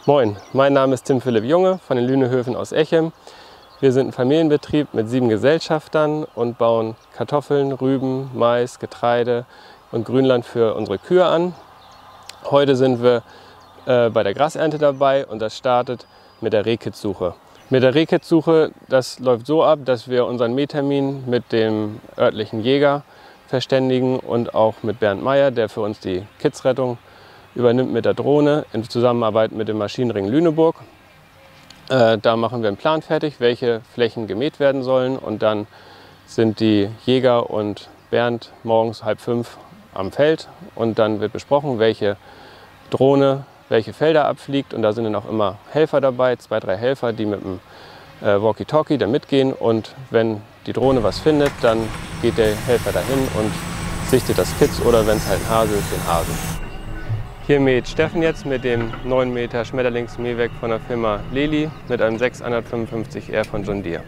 Moin, mein Name ist Tim Philipp Junge von den Lünehöfen aus Echem. Wir sind ein Familienbetrieb mit 7 Gesellschaftern und bauen Kartoffeln, Rüben, Mais, Getreide und Grünland für unsere Kühe an. Heute sind wir bei der Grasernte dabei und das startet mit der Rehkitzsuche. Mit der Rehkitzsuche, das läuft so ab, dass wir unseren Mähtermin mit dem örtlichen Jäger verständigen und auch mit Bernd Meyer, der für uns die Kitzrettung übernimmt mit der Drohne in Zusammenarbeit mit dem Maschinenring Lüneburg. Da machen wir einen Plan fertig, welche Flächen gemäht werden sollen, und dann sind die Jäger und Bernd morgens 4:30 am Feld und dann wird besprochen, welche Drohne welche Felder abfliegt, und da sind dann auch immer Helfer dabei, 2, 3 Helfer, die mit dem Walkie-Talkie da mitgehen, und wenn die Drohne was findet, dann geht der Helfer dahin und sichtet das Kitz oder wenn es halt ein Hase ist, den Hasen. Hier mäht Steffen jetzt mit dem 9 Meter Schmetterlingsmähwerk von der Firma Lely mit einem 655R von John Deere.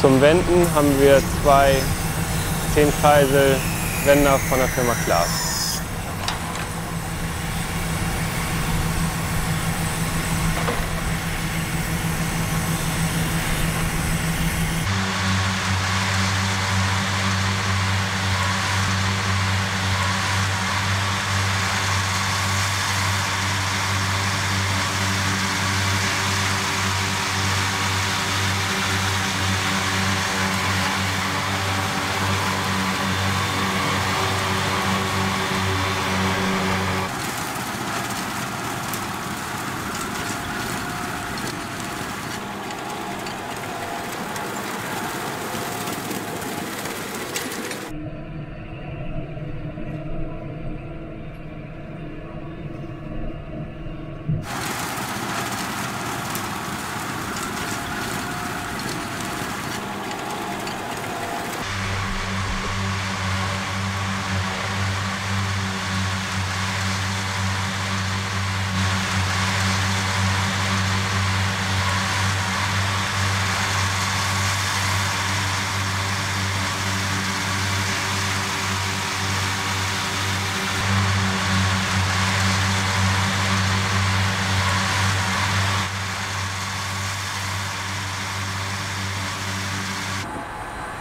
Zum Wenden haben wir 2 10-Kreisel-Wender von der Firma Klaas.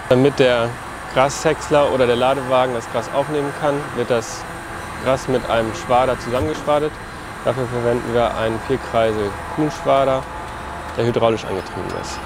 Damit der Grashäcksler oder der Ladewagen das Gras aufnehmen kann, wird das Gras mit einem Schwader zusammengeschwadet. Dafür verwenden wir einen 4-Kreisel-Kuhn-Schwader, der hydraulisch angetrieben ist.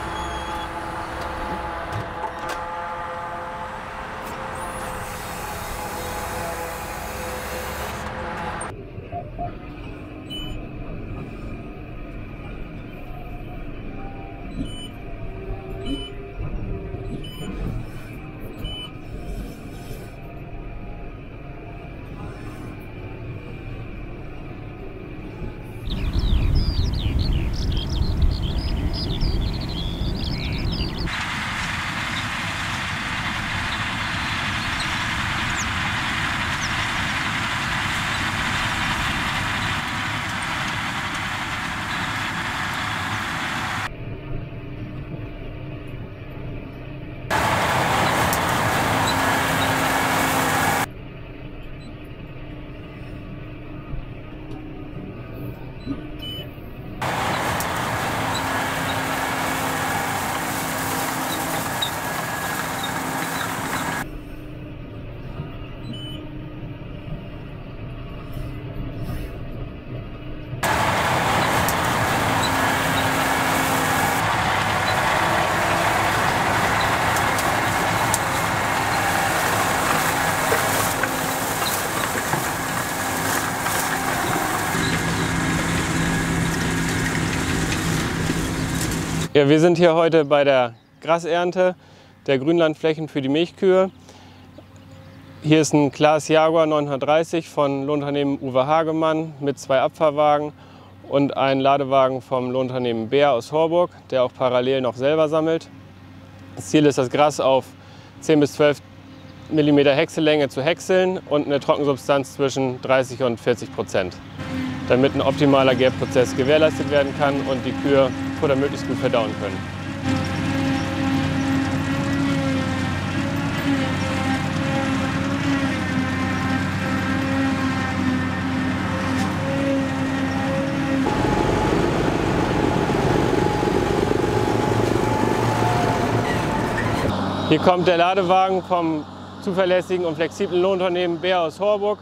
Ja, wir sind hier heute bei der Grasernte der Grünlandflächen für die Milchkühe. Hier ist ein Claas Jaguar 930 von Lohnunternehmen Uwe Hagemann mit 2 Abfahrwagen und ein Ladewagen vom Lohnunternehmen Beer aus Horburg, der auch parallel noch selber sammelt. Das Ziel ist, das Gras auf 10 bis 12 mm Häcksellänge zu häckseln und eine Trockensubstanz zwischen 30 und 40%, damit ein optimaler Gärprozess gewährleistet werden kann und die Kühe Futter möglichst gut verdauen können. Hier kommt der Ladewagen vom zuverlässigen und flexiblen Lohnunternehmen Beer aus Horburg,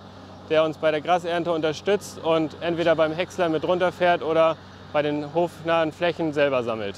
der uns bei der Grasernte unterstützt und entweder beim Häcksler mit runterfährt oder bei den hofnahen Flächen selber sammelt.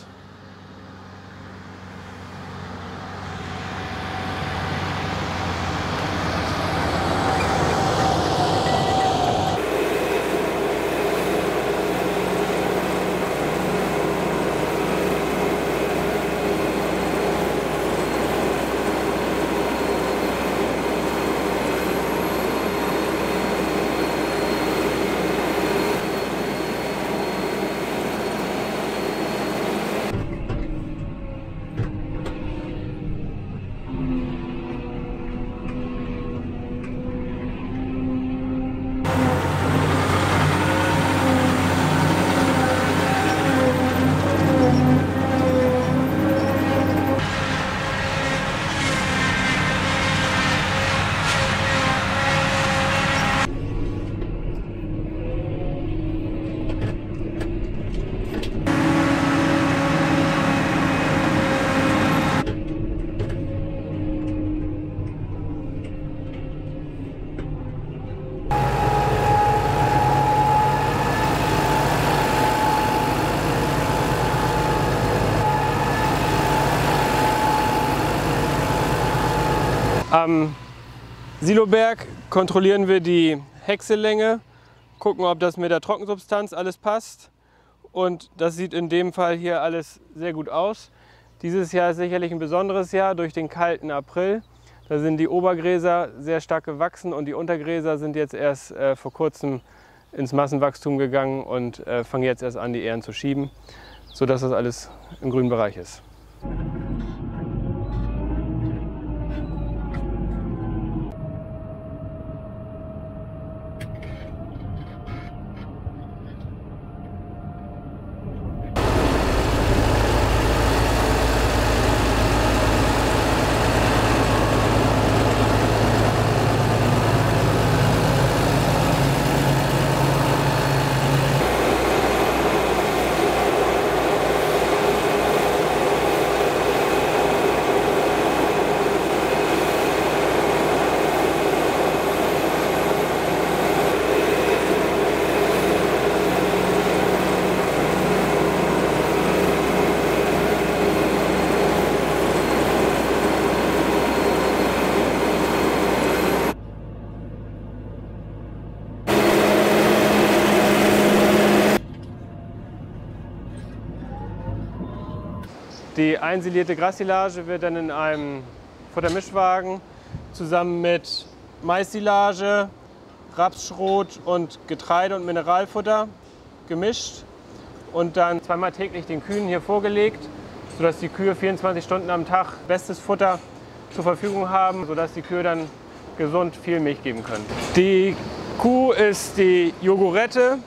Am Siloberg kontrollieren wir die Häcksellänge, gucken, ob das mit der Trockensubstanz alles passt. Und das sieht in dem Fall hier alles sehr gut aus. Dieses Jahr ist sicherlich ein besonderes Jahr durch den kalten April. Da sind die Obergräser sehr stark gewachsen und die Untergräser sind jetzt erst vor kurzem ins Massenwachstum gegangen und fangen jetzt erst an, die Ähren zu schieben, sodass das alles im grünen Bereich ist. Die einsilierte Grassilage wird dann in einem Futtermischwagen zusammen mit Maissilage, Rapsschrot und Getreide- und Mineralfutter gemischt und dann zweimal täglich den Kühen hier vorgelegt, sodass die Kühe 24 Stunden am Tag bestes Futter zur Verfügung haben, sodass die Kühe dann gesund viel Milch geben können. Die Kuh ist die Jogurette.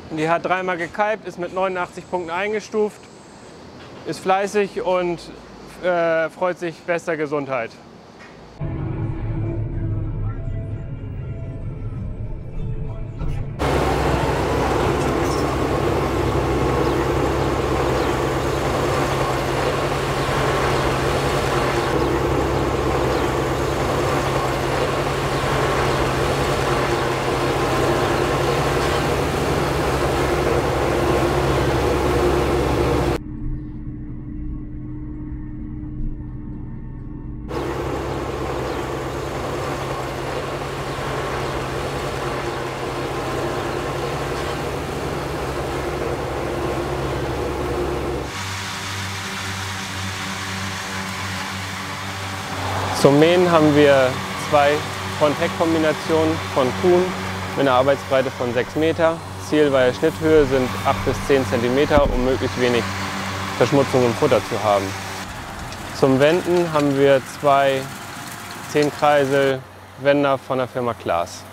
Die hat 3-mal gekalbt, ist mit 89 Punkten eingestuft, ist fleißig und freut sich bester Gesundheit. Zum Mähen haben wir zwei Front-Heck-Kombinationen von Kuhn mit einer Arbeitsbreite von 6 Meter. Ziel bei der Schnitthöhe sind 8 bis 10 cm, um möglichst wenig Verschmutzung im Futter zu haben. Zum Wenden haben wir zwei 10-Kreisel-Wender von der Firma Klaas.